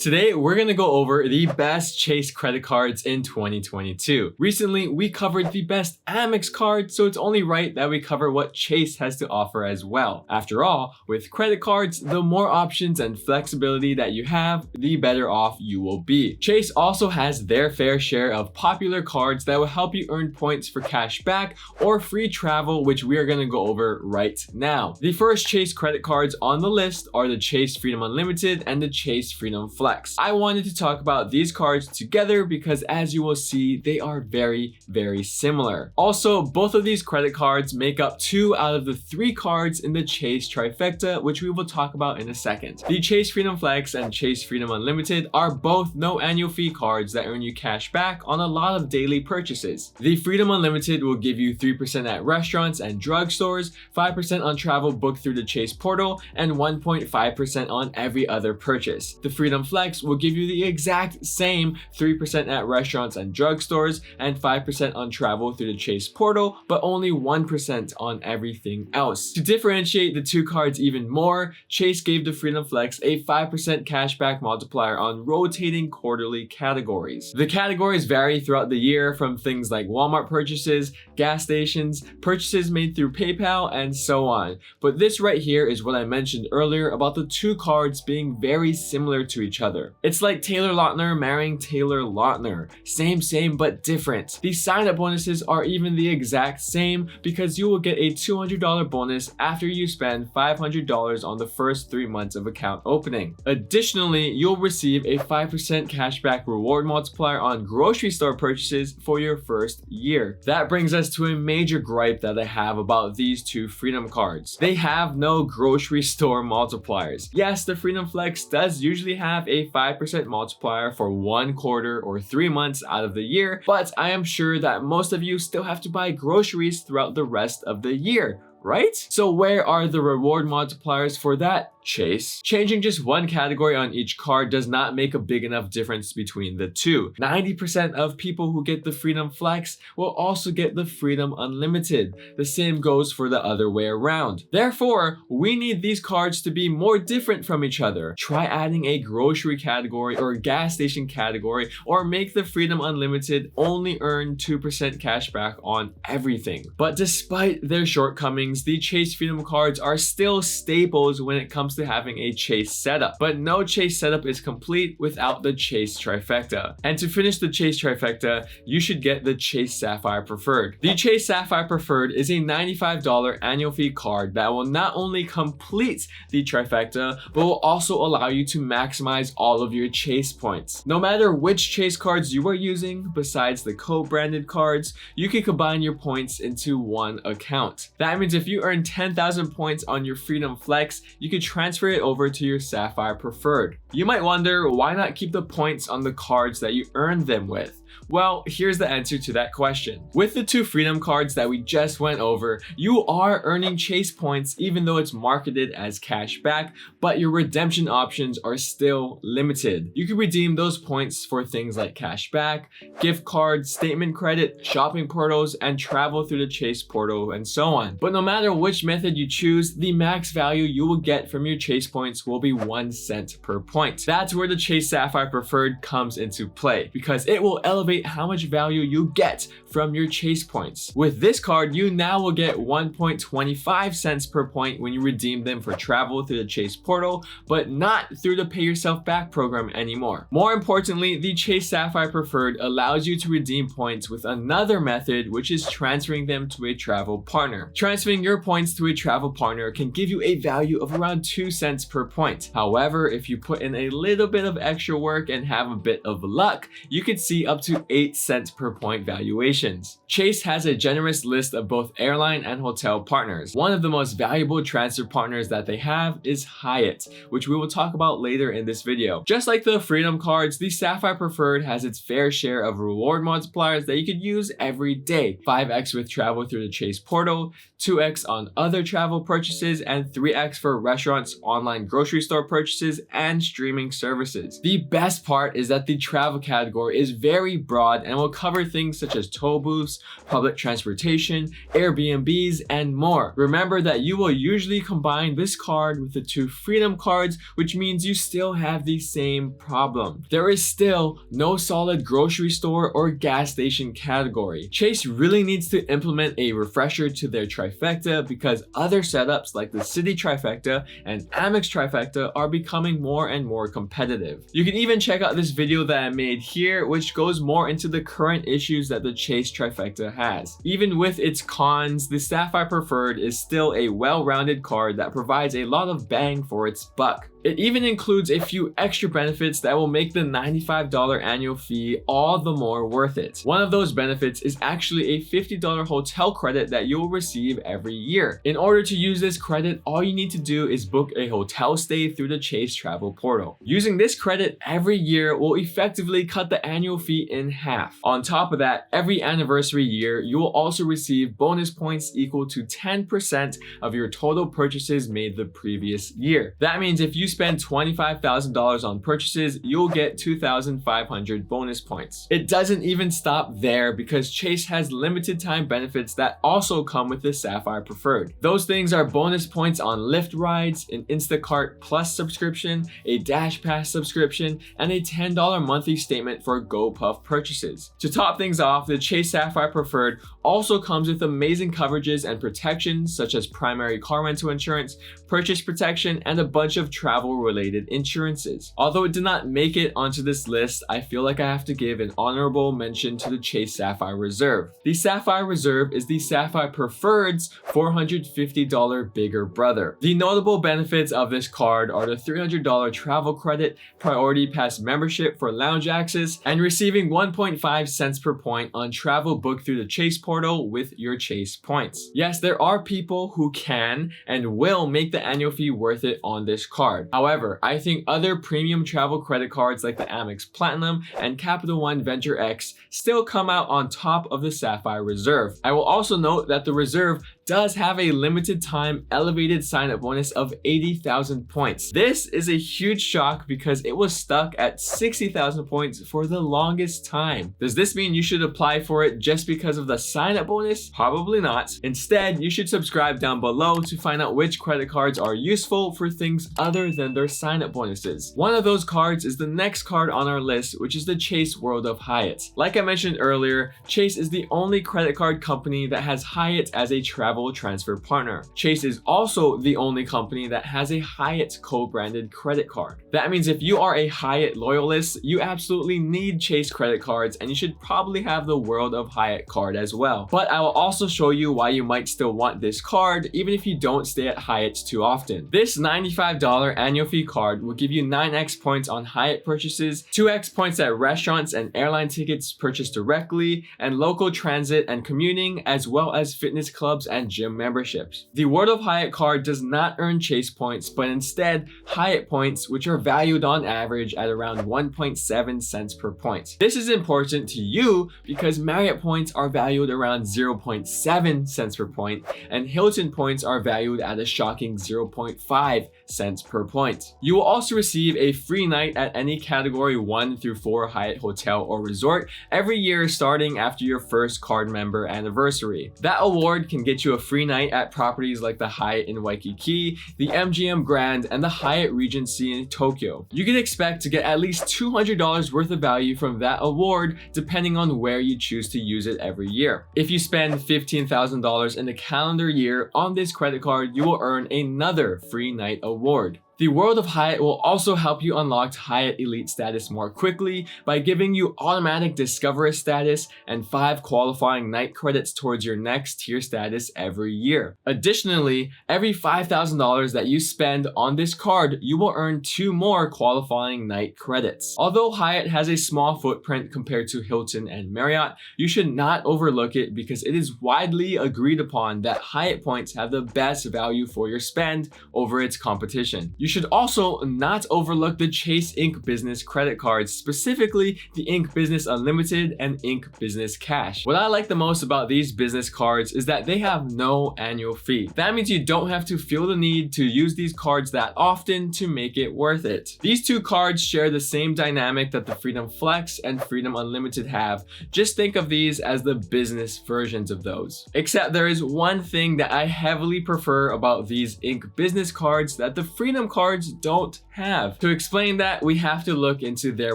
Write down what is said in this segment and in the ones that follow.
Today, we're gonna go over the best Chase credit cards in 2022. Recently, we covered the best Amex card, so it's only right that we cover what Chase has to offer as well. After all, with credit cards, the more options and flexibility that you have, the better off you will be. Chase also has their fair share of popular cards that will help you earn points for cash back or free travel, which we are gonna go over right now. The first Chase credit cards on the list are the Chase Freedom Unlimited and the Chase Freedom Flex. I wanted to talk about these cards together because, as you will see, they are very similar. Also, both of these credit cards make up 2 out of the 3 cards in the Chase trifecta, which we will talk about in a second. The Chase Freedom Flex and Chase Freedom Unlimited are both no annual fee cards that earn you cash back on a lot of daily purchases. The Freedom Unlimited will give you 3% at restaurants and drugstores, 5% on travel booked through the Chase portal, and 1.5% on every other purchase. The Freedom Flex will give you the exact same 3% at restaurants and drugstores and 5% on travel through the Chase portal, but only 1% on everything else. To differentiate the 2 cards even more, Chase gave the Freedom Flex a 5% cashback multiplier on rotating quarterly categories. The categories vary throughout the year, from things like Walmart purchases, gas stations, purchases made through PayPal, and so on. But this right here is what I mentioned earlier about the 2 cards being very similar to each other. It's like Taylor Lautner marrying Taylor Lautner. Same but different. The sign-up bonuses are even the exact same because you will get a $200 bonus after you spend $500 on the first 3 months of account opening. Additionally, you'll receive a 5% cashback reward multiplier on grocery store purchases for your first year. That brings us to a major gripe that I have about these 2 Freedom cards. They have no grocery store multipliers. Yes, the Freedom Flex does usually have a 5% multiplier for 1 quarter or 3 months out of the year, but I am sure that most of you still have to buy groceries throughout the rest of the year, right? So where are the reward multipliers for that, Chase? Changing just 1 category on each card does not make a big enough difference between the 2. 90% of people who get the Freedom Flex will also get the Freedom Unlimited. The same goes for the other way around. Therefore, we need these cards to be more different from each other. Try adding a grocery category or a gas station category, or make the Freedom Unlimited only earn 2% cash back on everything. But despite their shortcomings, the Chase Freedom cards are still staples when it comes to having a Chase setup. But no Chase setup is complete without the Chase trifecta. And to finish the Chase trifecta, you should get the Chase Sapphire Preferred. The Chase Sapphire Preferred is a $95 annual fee card that will not only complete the trifecta, but will also allow you to maximize all of your Chase points. No matter which Chase cards you are using, besides the co-branded cards, you can combine your points into 1 account. That means if you earn 10,000 points on your Freedom Flex, you can transfer it over to your Sapphire Preferred. You might wonder, why not keep the points on the cards that you earned them with? Well, here's the answer to that question. With the 2 Freedom cards that we just went over, you are earning Chase points even though it's marketed as cash back, but your redemption options are still limited. You can redeem those points for things like cash back, gift cards, statement credit, shopping portals, and travel through the Chase portal, and so on. But no matter which method you choose, the max value you will get from your Chase points will be 1 cent per point. That's where the Chase Sapphire Preferred comes into play, because it will elevate how much value you get from your Chase points. With this card, you now will get 1.25 cents per point when you redeem them for travel through the Chase portal, but not through the Pay Yourself Back program anymore. More importantly, the Chase Sapphire Preferred allows you to redeem points with another method, which is transferring them to a travel partner. Transferring your points to a travel partner can give you a value of around 2 cents per point. However, if you put in a little bit of extra work and have a bit of luck, you could see up to 8 cents per point valuations. Chase has a generous list of both airline and hotel partners. One of the most valuable transfer partners that they have is Hyatt, which we will talk about later in this video. Just like the Freedom cards, the Sapphire Preferred has its fair share of reward multipliers that you could use every day. 5x with travel through the Chase portal, 2x on other travel purchases, and 3x for restaurants, trips, online grocery store purchases, and streaming services. The best part is that the travel category is very broad and will cover things such as toll booths, public transportation, Airbnbs, and more. Remember that you will usually combine this card with the two Freedom cards, which means you still have the same problem. There is still no solid grocery store or gas station category. Chase really needs to implement a refresher to their trifecta because other setups like the City Trifecta and Amex Trifecta are becoming more and more competitive. You can even check out this video that I made here, which goes more into the current issues that the Chase Trifecta has. Even with its cons, the Sapphire Preferred is still a well-rounded card that provides a lot of bang for its buck. It even includes a few extra benefits that will make the $95 annual fee all the more worth it. One of those benefits is actually a $50 hotel credit that you'll receive every year. In order to use this credit, all you need to do is book a hotel stay through the Chase Travel Portal. Using this credit every year will effectively cut the annual fee in half. On top of that, every anniversary year, you will also receive bonus points equal to 10% of your total purchases made the previous year. That means if you spend $25,000 on purchases, you'll get 2,500 bonus points. It doesn't even stop there because Chase has limited time benefits that also come with the Sapphire Preferred. Those things are bonus points on Lyft rides, an Instacart Plus subscription, a Dash Pass subscription, and a $10 monthly statement for GoPuff purchases. To top things off, the Chase Sapphire Preferred also comes with amazing coverages and protections such as primary car rental insurance, purchase protection, and a bunch of travel-related insurances. Although it did not make it onto this list, I feel like I have to give an honorable mention to the Chase Sapphire Reserve. The Sapphire Reserve is the Sapphire Preferred's $450 bigger brother. The notable benefits of this card are the $300 travel credit, priority pass membership for lounge access, and receiving 1.5 cents per point on travel booked through the Chase portal with your Chase points. Yes, there are people who can and will make the annual fee worth it on this card. However, I think other premium travel credit cards like the Amex Platinum and Capital One Venture X still come out on top of the Sapphire Reserve. I will also note that the Reserve does have a limited time elevated sign-up bonus of 80,000 points. This is a huge shock because it was stuck at 60,000 points for the longest time. Does this mean you should apply for it just because of the sign-up bonus? Probably not. Instead, you should subscribe down below to find out which credit cards are useful for things other than their sign-up bonuses. One of those cards is the next card on our list, which is the Chase World of Hyatt. Like I mentioned earlier, Chase is the only credit card company that has Hyatt as a travel transfer partner. Chase is also the only company that has a Hyatt co-branded credit card. That means if you are a Hyatt loyalist, you absolutely need Chase credit cards and you should probably have the World of Hyatt card as well. But I will also show you why you might still want this card even if you don't stay at Hyatt too often. This $95 annual fee card will give you 9x points on Hyatt purchases, 2x points at restaurants and airline tickets purchased directly, and local transit and commuting, as well as fitness clubs and gym memberships. The World of Hyatt card does not earn Chase points, but instead Hyatt points, which are valued on average at around 1.7 cents per point. This is important to you because Marriott points are valued around 0.7 cents per point, and Hilton points are valued at a shocking 0.5 cents per point. You will also receive a free night at any category 1 through 4 Hyatt hotel or resort every year starting after your first card member anniversary. That award can get you a free night at properties like the Hyatt in Waikiki, the MGM Grand, and the Hyatt Regency in Tokyo. You can expect to get at least $200 worth of value from that award depending on where you choose to use it every year. If you spend $15,000 in a calendar year on this credit card, you will earn another free night award. The World of Hyatt will also help you unlock Hyatt Elite status more quickly by giving you automatic Discoverer status and 5 qualifying night credits towards your next tier status every year. Additionally, every $5,000 that you spend on this card, you will earn 2 more qualifying night credits. Although Hyatt has a small footprint compared to Hilton and Marriott, you should not overlook it because it is widely agreed upon that Hyatt points have the best value for your spend over its competition. You should also not overlook the Chase Ink Business credit cards, specifically the Ink Business Unlimited and Ink Business Cash. What I like the most about these business cards is that they have no annual fee. That means you don't have to feel the need to use these cards that often to make it worth it. These two cards share the same dynamic that the Freedom Flex and Freedom Unlimited have. Just think of these as the business versions of those. Except there is one thing that I heavily prefer about these Ink Business cards that the Freedom cards don't have. To explain that, we have to look into their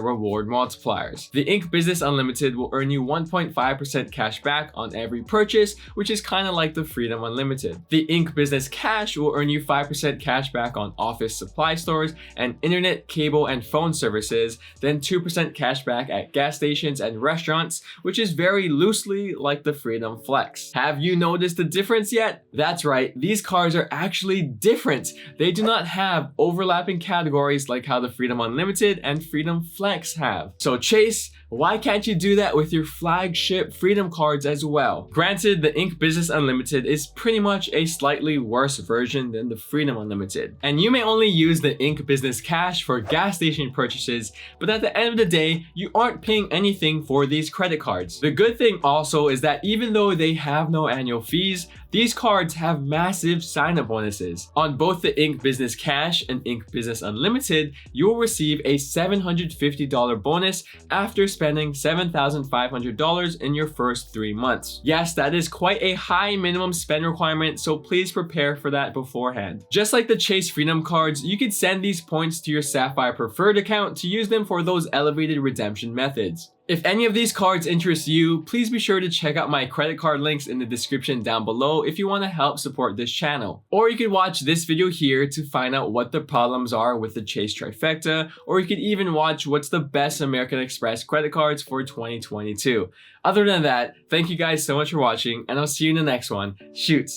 reward multipliers. The Ink Business Unlimited will earn you 1.5% cash back on every purchase, which is kind of like the Freedom Unlimited. The Ink Business Cash will earn you 5% cash back on office supply stores and internet, cable, and phone services, then 2% cash back at gas stations and restaurants, which is very loosely like the Freedom Flex. Have you noticed the difference yet? That's right, these cards are actually different. They do not have overlapping categories like how the Freedom Unlimited and Freedom Flex have. So Chase, why can't you do that with your flagship Freedom cards as well? Granted, the Ink Business Unlimited is pretty much a slightly worse version than the Freedom Unlimited. And you may only use the Ink Business Cash for gas station purchases, but at the end of the day, you aren't paying anything for these credit cards. The good thing also is that even though they have no annual fees, these cards have massive sign-up bonuses. On both the Ink Business Cash and Ink Business Unlimited, you will receive a $750 bonus after spending $7,500 in your first 3 months. Yes, that is quite a high minimum spend requirement, so please prepare for that beforehand. Just like the Chase Freedom cards, you could send these points to your Sapphire Preferred account to use them for those elevated redemption methods. If any of these cards interest you, please be sure to check out my credit card links in the description down below if you want to help support this channel. Or you could watch this video here to find out what the problems are with the Chase Trifecta, or you could even watch what's the best American Express credit cards for 2022. Other than that, thank you guys so much for watching, and I'll see you in the next one. Shoots!